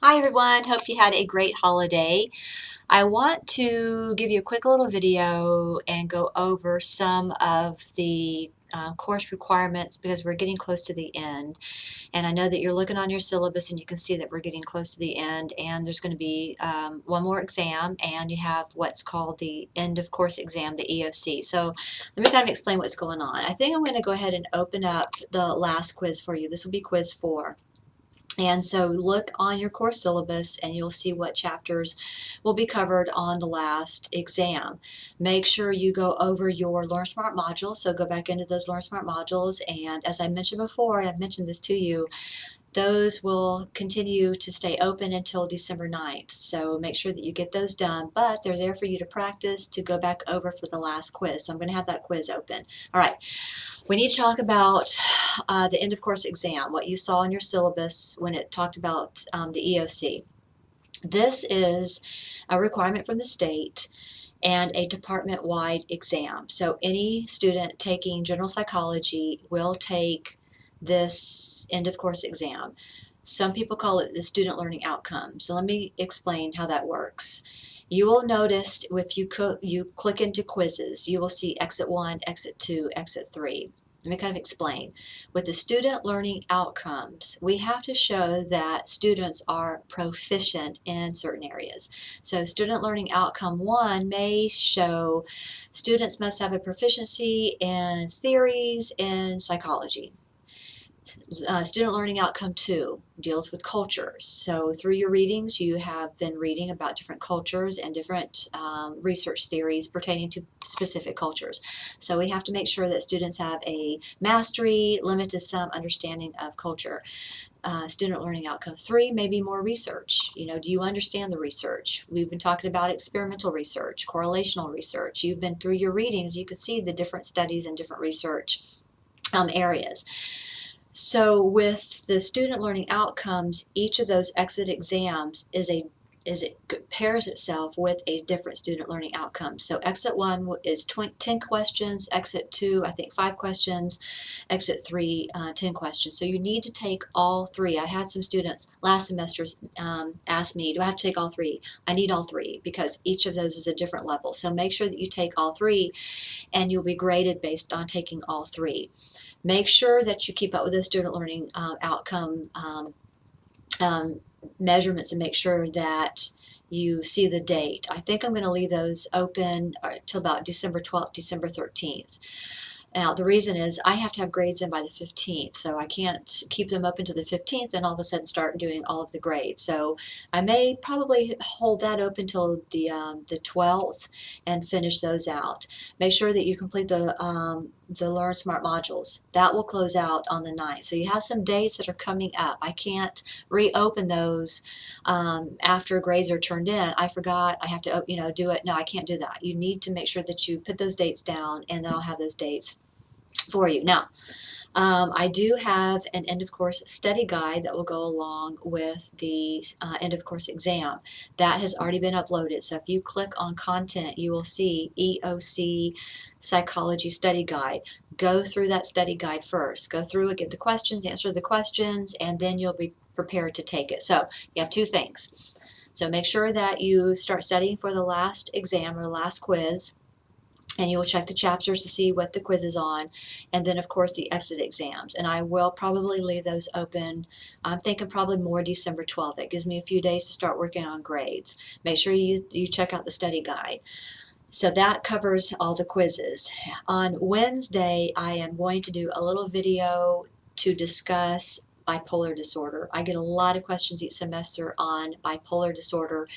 Hi everyone, hope you had a great holiday. I want to give you a quick little video and go over some of the course requirements because we're getting close to the end. And I know that you're looking on your syllabus and you can see that we're getting close to the end, and there's going to be one more exam, and you have what's called the end of course exam, the EOC. So let me kind of explain what's going on. I think I'm going to go ahead and open up the last quiz for you. This will be quiz 4. And so look on your course syllabus and you'll see what chapters will be covered on the last exam. Make sure you go over your Learn Smart modules. So go back into those Learn Smart modules, and as I mentioned before, and I've mentioned this to you, those will continue to stay open until December 9th. So make sure that you get those done, but they're there for you to practice, to go back over for the last quiz. So I'm going to have that quiz open. All right. We need to talk about the end of course exam, what you saw in your syllabus when it talked about the EOC. This is a requirement from the state and a department-wide exam. So any student taking general psychology will take this end of course exam. Some people call it the student learning outcome. So let me explain how that works. You will notice if you click into quizzes, you will see exit 1, exit 2, exit 3. Let me kind of explain. With the student learning outcomes, we have to show that students are proficient in certain areas. So student learning outcome 1 may show students must have a proficiency in theories in psychology. Student learning outcome 2 deals with cultures. So through your readings, you have been reading about different cultures and different research theories pertaining to specific cultures. So we have to make sure that students have a mastery, limited to some understanding of culture. Student learning outcome 3 may be more research. Do you understand the research? We've been talking about experimental research, correlational research. You've been through your readings, you can see the different studies and different research areas. So with the student learning outcomes, each of those exit exams it pairs itself with a different student learning outcome. So exit 1 is 10 questions, exit 2, I think 5 questions, exit 3, 10 questions. So you need to take all 3. I had some students last semester ask me, do I have to take all 3? I need all 3 because each of those is a different level. So make sure that you take all 3, and you'll be graded based on taking all 3. Make sure that you keep up with the student learning outcome measurements, and make sure that you see the date. I think I'm going to leave those open till about December 12th, December 13th. Now, the reason is I have to have grades in by the 15th, so I can't keep them open to the 15th and all of a sudden start doing all of the grades. So I may probably hold that open till the 12th and finish those out. Make sure that you complete the Learn Smart modules. That will close out on the 9th. So you have some dates that are coming up. I can't reopen those after grades are turned in. I forgot, I have to do it. No, I can't do that. You need to make sure that you put those dates down, and then I'll have those dates for you. Now, I do have an end of course study guide that will go along with the end of course exam. That has already been uploaded. So if you click on content, you will see EOC Psychology Study Guide. Go through that study guide first. Go through it, get the questions, answer the questions, and then you'll be prepared to take it. So you have 2 things. So make sure that you start studying for the last exam or last quiz, and you'll check the chapters to see what the quiz is on, and then of course the exit exams. And I will probably leave those open. I'm thinking probably more December 12th. That gives me a few days to start working on grades. Make sure you check out the study guide. So that covers all the quizzes. On Wednesday, I am going to do a little video to discuss bipolar disorder. I get a lot of questions each semester on bipolar disorder,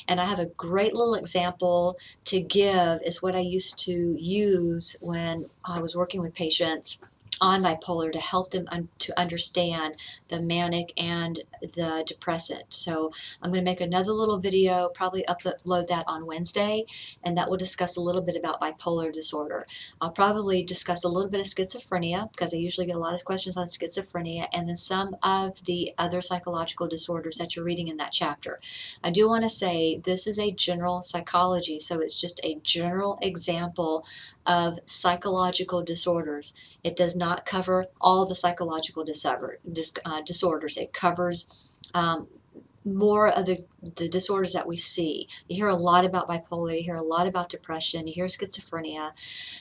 and I have a great little example to give. Is what I used to use when I was working with patients on bipolar to help them to understand the manic and the depressant. So I'm going to make another little video, probably upload that on Wednesday, and that will discuss a little bit about bipolar disorder. I'll probably discuss a little bit of schizophrenia, because I usually get a lot of questions on schizophrenia, and then some of the other psychological disorders that you're reading in that chapter. I do want to say this is a general psychology, so it's just a general example of psychological disorders. It does not cover all the psychological disorders. It covers more of the disorders that we see. You hear a lot about bipolar, you hear a lot about depression, you hear schizophrenia,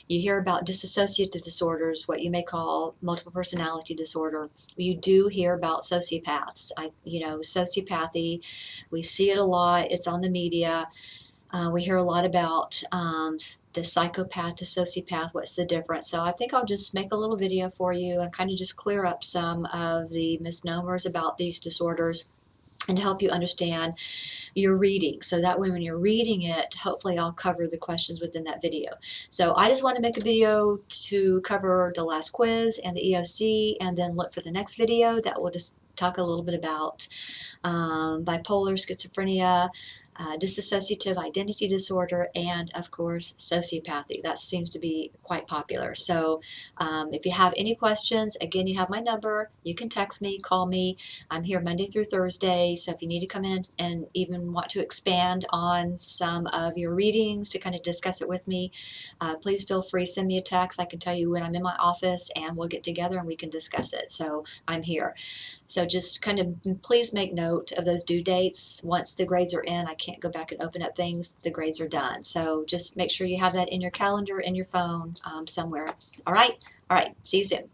you hear about dissociative disorders, what you may call multiple personality disorder. You do hear about sociopaths. Sociopathy, we see it a lot. It's on the media. We hear a lot about the psychopath to sociopath. What's the difference? So I think I'll just make a little video for you and kind of just clear up some of the misnomers about these disorders and help you understand your reading. So that way when you're reading it, hopefully I'll cover the questions within that video. So I just want to make a video to cover the last quiz and the EOC, and then look for the next video that will just talk a little bit about bipolar, schizophrenia, dissociative identity disorder, and of course sociopathy. That seems to be quite popular. So if you have any questions, again, you have my number. You can text me, call me. I'm here Monday through Thursday, so if you need to come in and even want to expand on some of your readings to kind of discuss it with me, please feel free, send me a text. I can tell you when I'm in my office and we'll get together and we can discuss it. So I'm here. So just kind of please make note of those due dates. Once the grades are in, I can't go back and open up things. The grades are done. So just make sure you have that in your calendar, in your phone, somewhere. All right? All right. See you soon.